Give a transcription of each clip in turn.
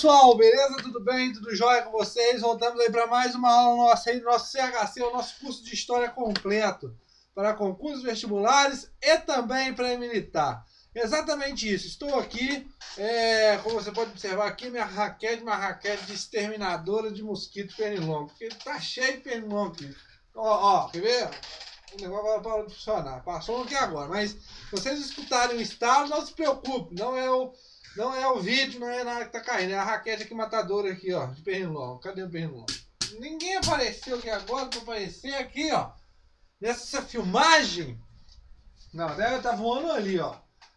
pessoal, beleza? Tudo bem? Tudo jóia com vocês? Voltamos aí para mais uma aula nossa aí do nosso CHC, o nosso curso de História completo para concursos vestibulares e também para militar. Exatamente isso. Estou aqui, como você pode observar aqui, uma raquete de exterminadora de mosquito pernilongo, porque tá cheio de pernilongo aqui. Ó, quer ver? O negócio agora parou de funcionar. Passou aqui agora, mas se vocês escutarem o estalo, não se preocupe, não é o vídeo, não é nada que tá caindo, é a raquete aqui matadora aqui, ó, de pernilongo. Cadê o pernilongo? Ninguém apareceu aqui agora para aparecer aqui, ó, nessa filmagem. Não, deve estar voando ali, ó.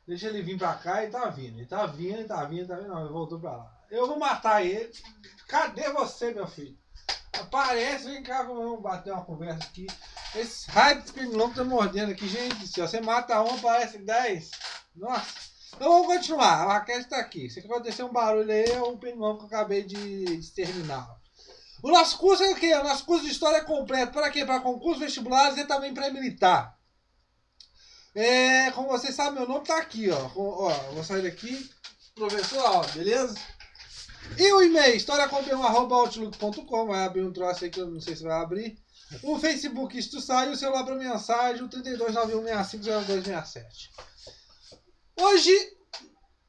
Deixa ele vir pra cá e tá vindo. Ele tá vindo. Não, ele voltou pra lá. Eu vou matar ele. Cadê você, meu filho? Aparece, vem cá, vamos bater uma conversa aqui. Esse raio de pernilongo tá mordendo aqui, gente. Se você mata um, aparece 10. Nossa. Então vamos continuar. A raquete tá aqui. Se acontecer um barulho aí, é o pernilongo que eu acabei de exterminar. O nosso curso é o quê? O nosso curso de história completo. Para quê? Para concursos vestibulares e também para militar. Como vocês sabem, meu nome tá aqui, ó. Vou sair daqui. Professor, ó, beleza? E o e-mail, historiacomp1@outlook.com. Vai abrir um troço aí que eu não sei se vai abrir. O Facebook, isto sai. O celular para mensagem, o 3291650267. Hoje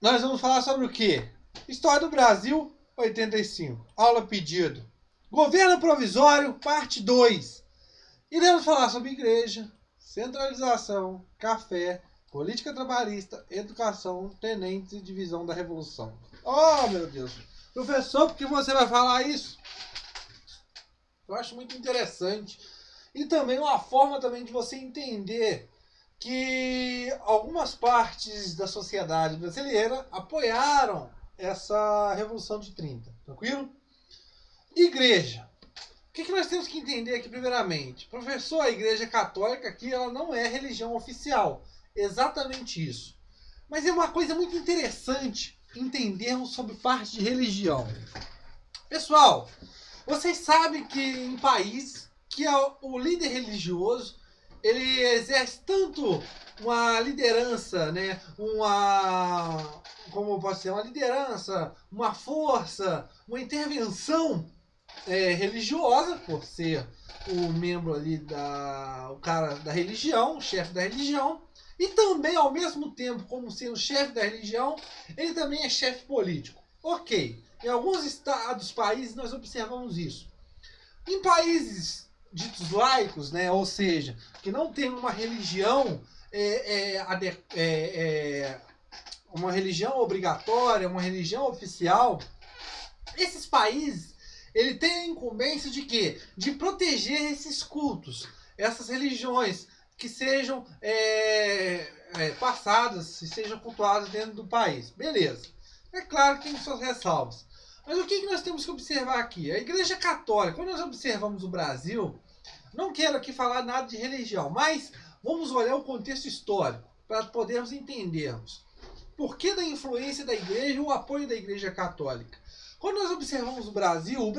nós vamos falar sobre o quê? História do Brasil, 85. Aula pedido. Governo provisório, parte 2. Iremos falar sobre igreja, centralização, café, política trabalhista, educação, tenentes e divisão da Revolução. Oh, meu Deus. Professor, por que você vai falar isso? Eu acho muito interessante. E também uma forma também de você entender que algumas partes da sociedade brasileira apoiaram essa Revolução de 30. Tranquilo? Igreja. O que nós temos que entender aqui primeiramente? Professor, a Igreja Católica aqui ela não é religião oficial. Exatamente isso. Mas é uma coisa muito interessante entendermos sobre parte de religião. Pessoal, vocês sabem que em países que o líder religioso ele exerce tanto uma liderança, né, como pode ser, uma liderança, uma força, uma intervenção religiosa, por ser o membro ali o cara da religião, o chefe da religião, e também, ao mesmo tempo, como sendo chefe da religião, ele também é chefe político. Ok, em alguns estados, países, nós observamos isso. Em países ditos laicos, né, ou seja, que não tem uma religião uma religião obrigatória, uma religião oficial, esses países ele tem a incumbência de quê? De proteger esses cultos, essas religiões que sejam passadas, e sejam cultuadas dentro do país. Beleza. É claro que tem suas ressalvas. Mas o que nós temos que observar aqui? A Igreja Católica, quando nós observamos o Brasil, não quero aqui falar nada de religião, mas vamos olhar o contexto histórico para podermos entendermos por que da influência da Igreja e o apoio da Igreja Católica. Quando nós observamos o Brasil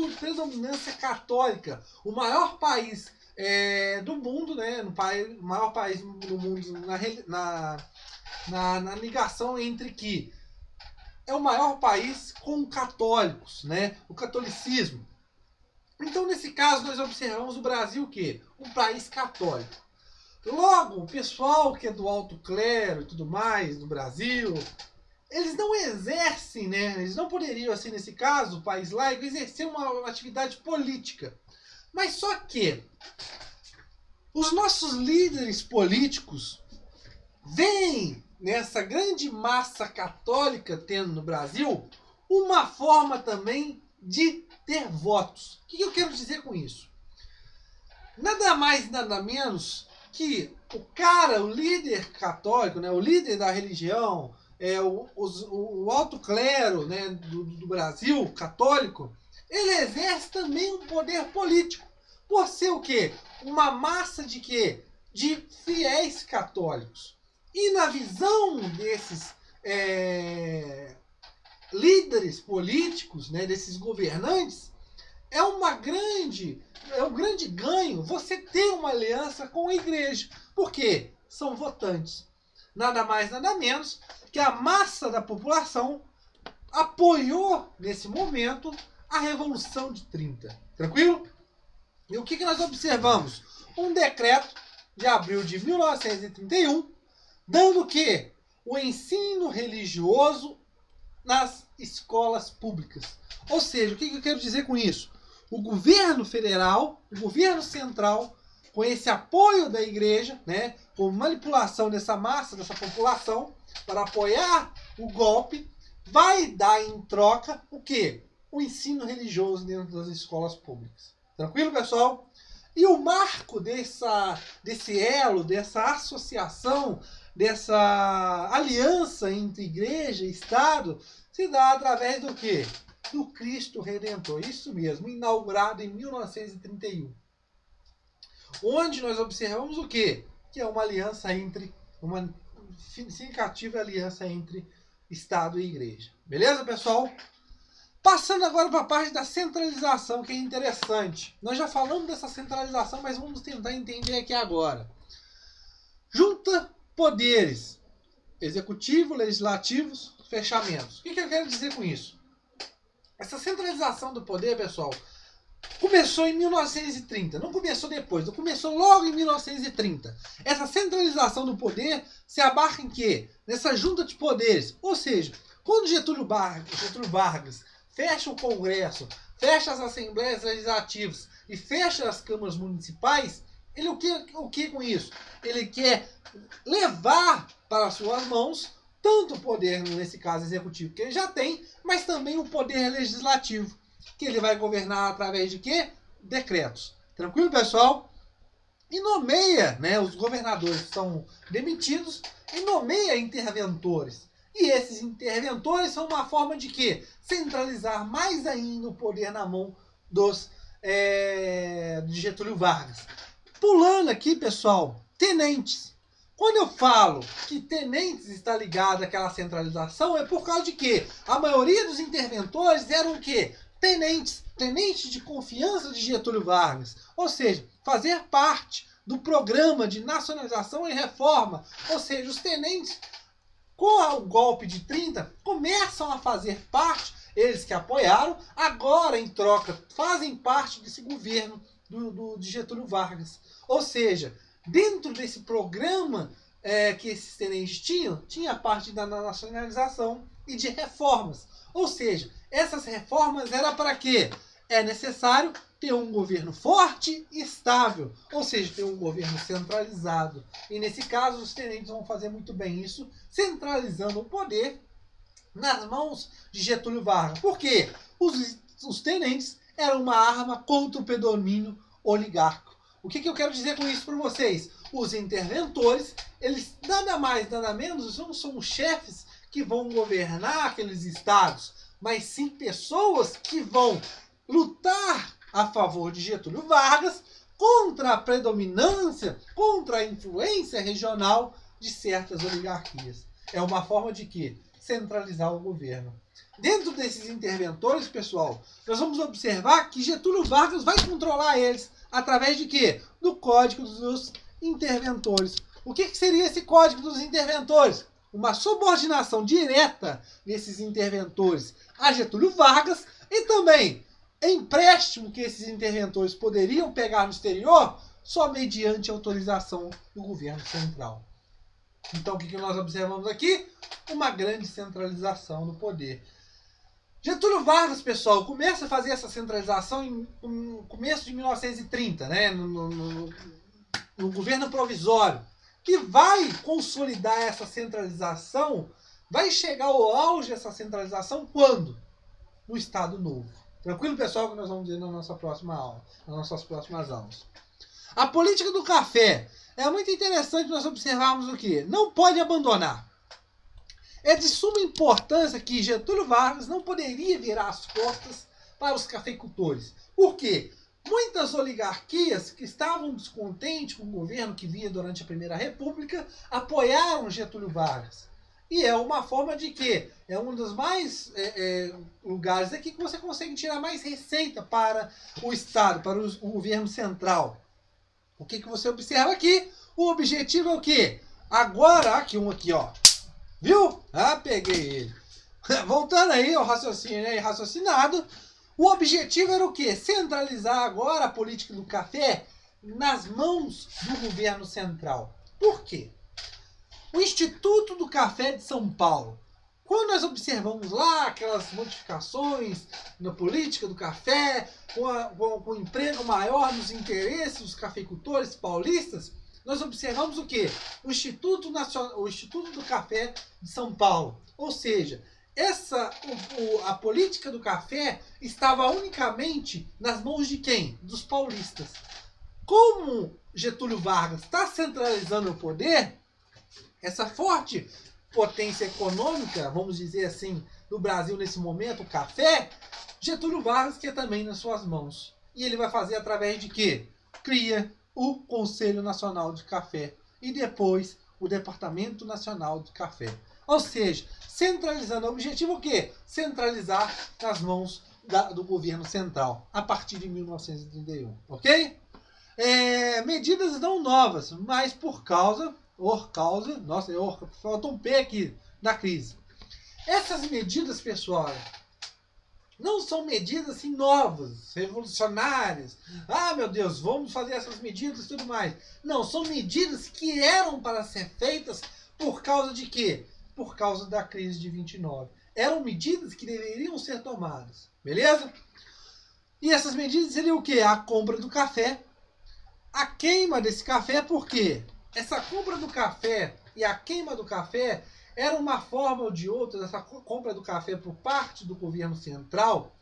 de predominância católica, o maior país do mundo, né, o maior país do mundo na ligação entre que é o maior país com católicos, né, o catolicismo. Então, nesse caso, nós observamos o Brasil o quê? Um país católico. Logo, o pessoal que é do alto clero e tudo mais, do Brasil, eles não exercem, né? Eles não poderiam, assim, nesse caso, o país laico, exercer uma atividade política. Mas só que os nossos líderes políticos veem nessa grande massa católica tendo no Brasil uma forma também de ter votos. O que eu quero dizer com isso? Nada mais, nada menos que o líder católico, né, o líder da religião, o alto clero, né, do Brasil católico, ele exerce também um poder político. Por ser o quê? Uma massa de quê? De fiéis católicos. E na visão desses líderes políticos, né, desses governantes, é um grande ganho você ter uma aliança com a igreja. Por quê? São votantes. Nada mais, nada menos que a massa da população apoiou, nesse momento, a Revolução de 30. Tranquilo? E o que nós observamos? Um decreto de abril de 1931, dando o quê? O ensino religioso nas escolas públicas. Ou seja, o que eu quero dizer com isso? O governo federal, o governo central, com esse apoio da igreja, né, com manipulação dessa massa, dessa população, para apoiar o golpe, vai dar em troca o quê? O ensino religioso dentro das escolas públicas. Tranquilo, pessoal? E o marco desse elo, dessa associação, dessa aliança entre igreja e Estado, se dá através do quê? Do Cristo Redentor. Isso mesmo, inaugurado em 1931. Onde nós observamos o quê? Que é uma aliança uma significativa aliança entre Estado e Igreja. Beleza, pessoal? Passando agora para a parte da centralização, que é interessante. Nós já falamos dessa centralização, mas vamos tentar entender aqui agora. Junta poderes executivo, legislativos, fechamentos. O que eu quero dizer com isso? Essa centralização do poder, pessoal, começou em 1930. Não começou depois, não começou logo em 1930. Essa centralização do poder se abarca em quê? Nessa junta de poderes. Ou seja, quando Getúlio Vargas fecha o Congresso, fecha as Assembleias Legislativas e fecha as câmaras municipais, ele o que com isso? Ele quer levar para suas mãos tanto o poder, nesse caso executivo, que ele já tem, mas também o poder legislativo, que ele vai governar através de quê? Decretos. Tranquilo, pessoal? E nomeia, né, os governadores são demitidos e nomeia interventores. E esses interventores são uma forma de quê? Centralizar mais ainda o poder na mão de Getúlio Vargas. Pulando aqui, pessoal, tenentes. Quando eu falo que tenentes está ligado àquela centralização, é por causa de quê? A maioria dos interventores eram o quê? Tenentes de confiança de Getúlio Vargas. Ou seja, fazer parte do programa de nacionalização e reforma. Ou seja, os tenentes, com o golpe de 30, começam a fazer parte, eles que apoiaram, agora em troca fazem parte desse governo de Getúlio Vargas. Ou seja, dentro desse programa que esses tenentes tinha a parte da nacionalização e de reformas. Ou seja, essas reformas eram para quê? É necessário ter um governo forte e estável, ou seja, ter um governo centralizado. E nesse caso, os tenentes vão fazer muito bem isso, centralizando o poder nas mãos de Getúlio Vargas. Por quê? Os tenentes eram uma arma contra o predomínio oligárquico. O que eu quero dizer com isso para vocês? Os interventores, eles nada mais, nada menos, não são chefes que vão governar aqueles estados, mas sim pessoas que vão lutar a favor de Getúlio Vargas contra a predominância, contra a influência regional de certas oligarquias. É uma forma de quê? Centralizar o governo. Dentro desses interventores, pessoal, nós vamos observar que Getúlio Vargas vai controlar eles através de quê? Do Código dos Interventores. O que seria esse Código dos Interventores? Uma subordinação direta desses interventores a Getúlio Vargas e também empréstimo que esses interventores poderiam pegar no exterior só mediante autorização do governo central. Então o que nós observamos aqui? Uma grande centralização do poder. Getúlio Vargas, pessoal, começa a fazer essa centralização no começo de 1930, né? no governo provisório, que vai consolidar essa centralização, vai chegar ao auge dessa centralização quando? No Estado Novo. Tranquilo, pessoal, que nós vamos ver na nossa próxima aula, nas nossas próximas aulas. A política do café é muito interessante nós observarmos o que? Não pode abandonar. É de suma importância que Getúlio Vargas não poderia virar as costas para os cafeicultores. Por quê? Muitas oligarquias que estavam descontentes com o governo que vinha durante a Primeira República apoiaram Getúlio Vargas. E é uma forma de quê? É um dos mais lugares aqui que você consegue tirar mais receita para o Estado, para o governo central. O que você observa aqui? O objetivo é o quê? Agora, aqui um aqui, ó. Viu? Ah, peguei ele. Voltando aí ao raciocínio aí raciocinado, o objetivo era o quê? Centralizar agora a política do café nas mãos do governo central. Por quê? O Instituto do Café de São Paulo. Quando nós observamos lá aquelas modificações na política do café, com emprego maior nos interesses dos cafeicultores paulistas, nós observamos o quê? O Instituto do Café de São Paulo. Ou seja, a política do café estava unicamente nas mãos de quem? Dos paulistas. Como Getúlio Vargas está centralizando o poder, essa forte potência econômica, vamos dizer assim, do Brasil nesse momento, o café, Getúlio Vargas quer também nas suas mãos. E ele vai fazer através de quê? Cria o Conselho Nacional de Café e depois o Departamento Nacional de Café. Ou seja, centralizando o objetivo o quê? Centralizar nas mãos do governo central, a partir de 1931, ok? Medidas não novas, mas por causa, nossa, faltou um P aqui, da crise. Essas medidas, pessoal, não são medidas assim novas, revolucionárias. Ah, meu Deus, vamos fazer essas medidas e tudo mais. Não, são medidas que eram para ser feitas por causa de quê? Por causa da crise de 29. Eram medidas que deveriam ser tomadas, beleza? E essas medidas seriam o quê? A compra do café, a queima desse café, por quê? Essa compra do café e a queima do café era uma forma ou de outra, essa compra do café por parte do governo central,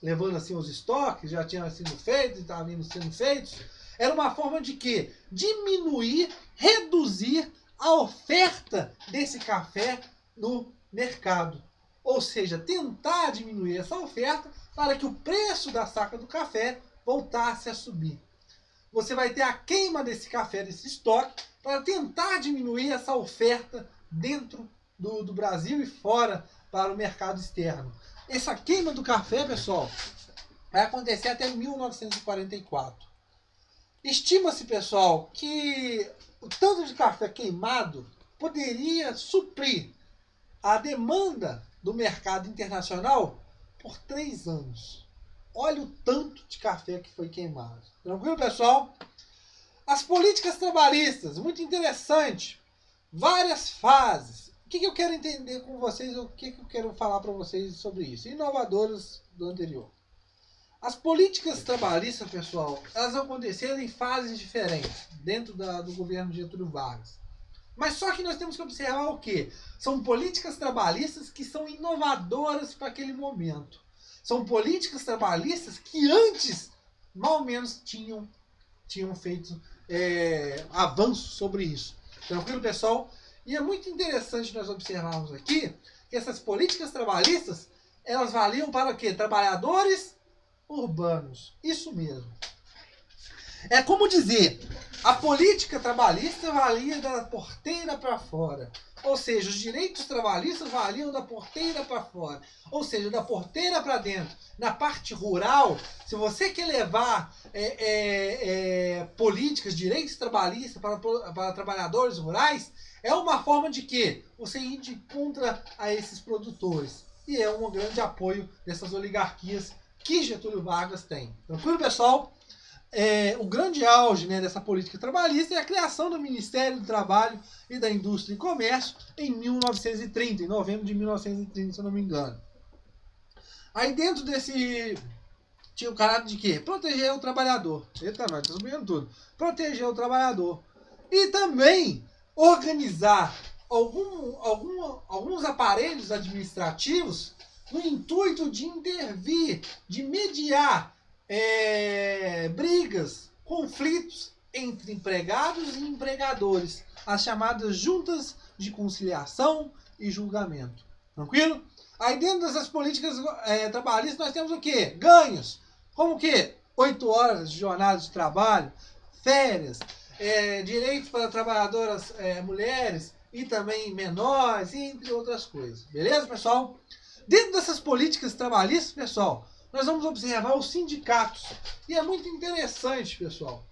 levando assim os estoques, já tinham sido feitos e estavam sendo feitos, era uma forma de quê? Diminuir, reduzir a oferta desse café no mercado. Ou seja, tentar diminuir essa oferta para que o preço da saca do café voltasse a subir. Você vai ter a queima desse café, desse estoque, para tentar diminuir essa oferta dentro do Brasil e fora para o mercado externo. Essa queima do café, pessoal, vai acontecer até 1944. Estima-se, pessoal, que o tanto de café queimado poderia suprir a demanda do mercado internacional por 3 anos. Olha o tanto de café que foi queimado. Tranquilo, pessoal? As políticas trabalhistas, muito interessante. Várias fases. O que eu quero entender com vocês, o que eu quero falar para vocês sobre isso? Inovadoras do anterior. As políticas trabalhistas, pessoal, elas aconteceram em fases diferentes dentro do governo de Getúlio Vargas. Mas só que nós temos que observar o quê? São políticas trabalhistas que são inovadoras para aquele momento. São políticas trabalhistas que antes, mal ou menos, tinham feito avanços sobre isso. Tranquilo, pessoal? E é muito interessante nós observarmos aqui que essas políticas trabalhistas, elas valiam para o quê? Trabalhadores urbanos. Isso mesmo. É como dizer, a política trabalhista valia da porteira para fora. Ou seja, os direitos trabalhistas valiam da porteira para fora. Ou seja, da porteira para dentro. Na parte rural, se você quer levar políticas, direitos trabalhistas para trabalhadores rurais, é uma forma de que você ir contra a esses produtores. E é um grande apoio dessas oligarquias que Getúlio Vargas tem. Tranquilo, pessoal? O grande auge, né, dessa política trabalhista é a criação do Ministério do Trabalho e da Indústria e Comércio em 1930, em novembro de 1930, se eu não me engano. Aí dentro desse tinha o caráter de quê? Proteger o trabalhador. Eita, nós estamos vendo tudo. Proteger o trabalhador. E também organizar alguns aparelhos administrativos no intuito de intervir, de mediar brigas, conflitos entre empregados e empregadores, as chamadas juntas de conciliação e julgamento. Tranquilo? Aí dentro dessas políticas trabalhistas nós temos o quê? Ganhos. Como o quê? 8 horas de jornada de trabalho, férias, direitos para trabalhadoras mulheres e também menores, entre outras coisas. Beleza, pessoal? Dentro dessas políticas trabalhistas, pessoal, nós vamos observar os sindicatos. E é muito interessante, pessoal.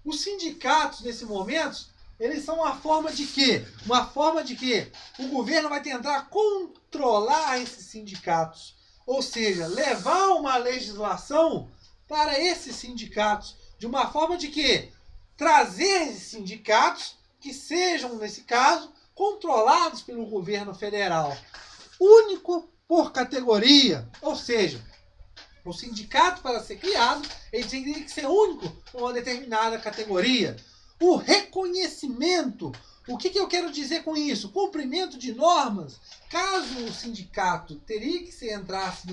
Os sindicatos, nesse momento, eles são uma forma de quê? Uma forma de que o governo vai tentar controlar esses sindicatos. Ou seja, levar uma legislação para esses sindicatos. De uma forma de que trazer esses sindicatos que sejam, nesse caso, controlados pelo governo federal. Único por categoria. Ou seja, o sindicato, para ser criado, ele tem que ser único em uma determinada categoria. O reconhecimento. O que eu quero dizer com isso? Cumprimento de normas. Caso o sindicato teria que se entrasse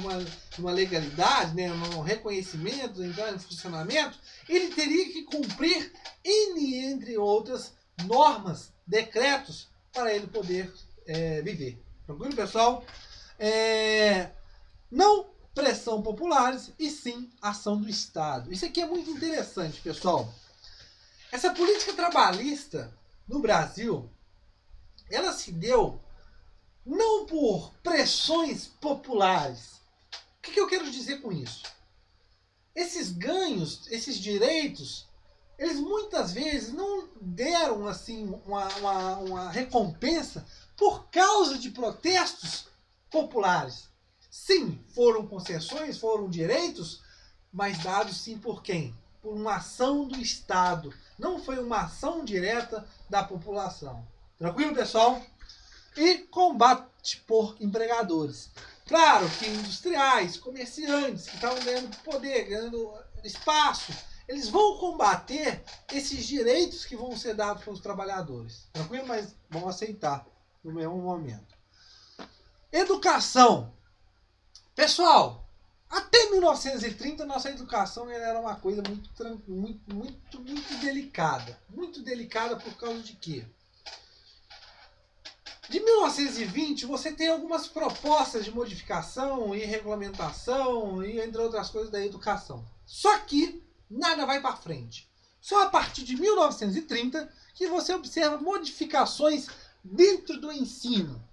numa legalidade, né, num reconhecimento, entrar em funcionamento, ele teria que cumprir entre outras normas, decretos, para ele poder viver. Tranquilo, pessoal? Não pressão populares e sim ação do Estado. Isso aqui é muito interessante, pessoal. Essa política trabalhista no Brasil, ela se deu não por pressões populares. O que eu quero dizer com isso? Esses ganhos, esses direitos, eles muitas vezes não deram assim uma recompensa por causa de protestos populares. Sim, foram concessões, foram direitos, mas dados sim por quem? Por uma ação do Estado. Não foi uma ação direta da população. Tranquilo, pessoal? E combate por empregadores. Claro que industriais, comerciantes que estavam ganhando poder, ganhando espaço, eles vão combater esses direitos que vão ser dados pelos trabalhadores. Tranquilo? Mas vão aceitar no mesmo momento. Educação. Pessoal, até 1930 nossa educação era uma coisa muito delicada. Muito delicada por causa de quê? De 1920 você tem algumas propostas de modificação e regulamentação e entre outras coisas da educação. Só que nada vai para frente. Só a partir de 1930 que você observa modificações dentro do ensino.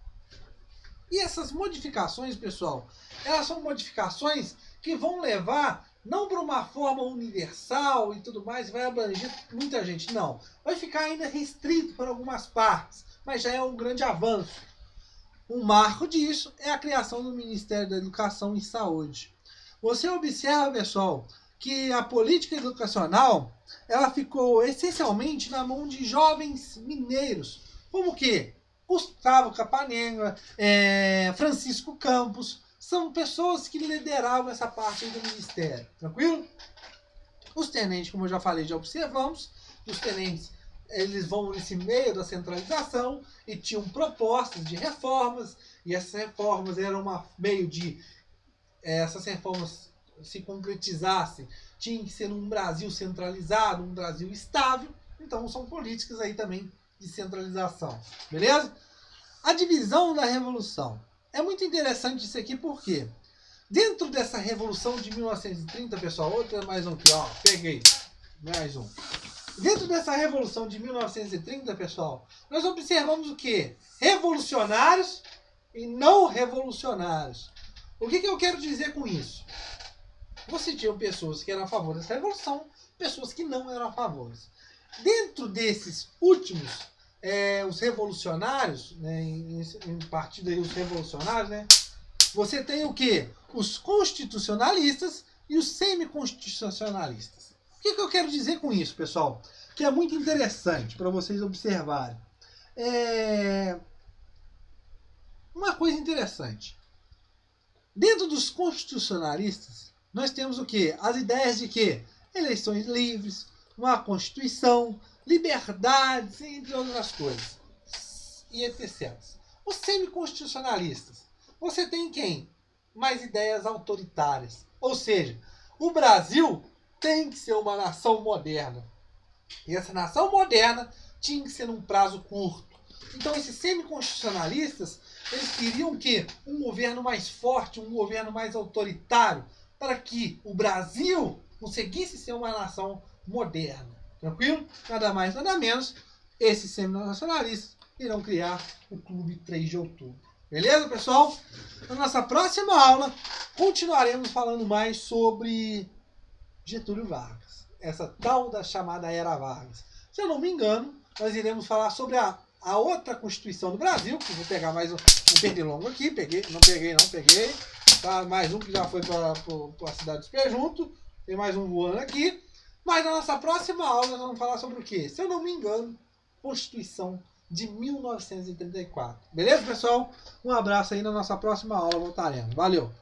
E essas modificações, pessoal, elas são modificações que vão levar não para uma forma universal e tudo mais, vai abranger muita gente. Não, vai ficar ainda restrito para algumas partes, mas já é um grande avanço. Um marco disso é a criação do Ministério da Educação e Saúde. Você observa, pessoal, que a política educacional ela ficou essencialmente na mão de jovens mineiros, como que Gustavo Capanema, Francisco Campos, são pessoas que lideravam essa parte do ministério. Tranquilo? Os tenentes, como eu já falei, já observamos, os tenentes eles vão nesse meio da centralização e tinham propostas de reformas, e essas reformas eram meio de essas reformas se concretizassem, tinha que ser um Brasil centralizado, um Brasil estável. Então são políticas aí também de centralização. Beleza? A divisão da Revolução. É muito interessante isso aqui porque dentro dessa Revolução de 1930, pessoal, outra mais um aqui, ó, peguei, mais um. Dentro dessa Revolução de 1930, pessoal, nós observamos o quê? Revolucionários e não revolucionários. O que eu quero dizer com isso? Você tinha pessoas que eram a favor dessa Revolução, pessoas que não eram a favor. Dentro desses últimos, os revolucionários, né, em partido aí os revolucionários, né, você tem o quê? Os constitucionalistas e os semiconstitucionalistas. O que eu quero dizer com isso, pessoal? Que é muito interessante para vocês observarem. Uma coisa interessante. Dentro dos constitucionalistas, nós temos o quê? As ideias de quê? Eleições livres, uma Constituição, liberdades, entre outras coisas. E etc. Os semiconstitucionalistas, você tem quem? Mais ideias autoritárias. Ou seja, o Brasil tem que ser uma nação moderna. E essa nação moderna tinha que ser num prazo curto. Então esses semiconstitucionalistas, eles queriam que um governo mais forte, um governo mais autoritário, para que o Brasil conseguisse ser uma nação moderna. Tranquilo? Nada mais, nada menos, esses semi-nacionalistas irão criar o Clube 3 de Outubro. Beleza, pessoal? Na nossa próxima aula, continuaremos falando mais sobre Getúlio Vargas. Essa tal da chamada Era Vargas. Se eu não me engano, nós iremos falar sobre a outra Constituição do Brasil, que vou pegar mais um pernilongo aqui, peguei. Tá? Mais um que já foi para a cidade do Espejunto, tem mais um voando aqui. Mas na nossa próxima aula nós vamos falar sobre o quê? Se eu não me engano, Constituição de 1934. Beleza, pessoal? Um abraço aí, na nossa próxima aula voltaremos. Valeu!